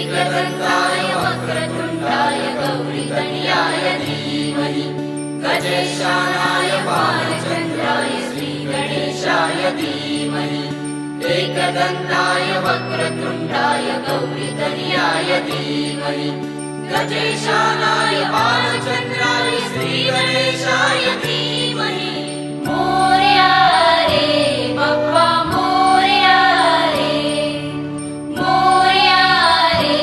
एकदन्ताय वक्रतुण्डाय गौरीतनयाय धीमहि गजेशानाय बालचन्द्राय श्रीगणेशाय धीमहि एकदन्ताय वक्रतुण्डाय गौरीतनयाय धीमहि गजेशानाय बालचन्द्राय श्रीगणेशाय धीमहि मोरया रे बाप्पा मोरया रे मोरया रे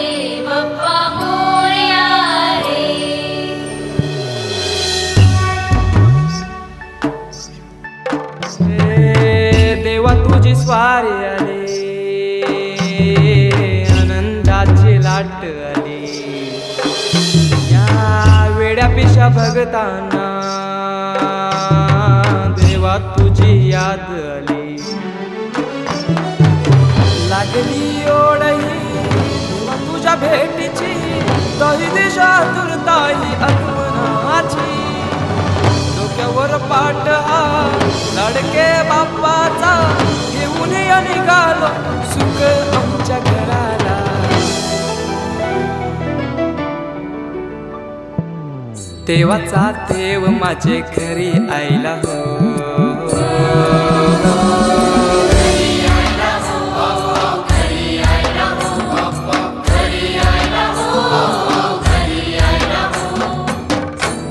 बाप्पा मोरया रे देवा तुझी स्वारी आली आनंदाची लाट आली या वेड्या पिशा भगतांना देवा तुझी याद आली लागली ओढही देवा तुझ्या भेटीची तरी दिशा तुरताई आगमनाची डोक्यावर पाट हा लाडके बाप्पाचा घेऊन या निघालो सुख आमच्या घराला देवाचा देव माझे घरी आयला हो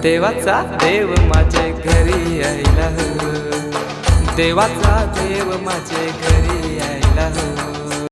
देवाचा देव माझे घरी आयला हो देवाचा देव माझे घरी आयला हो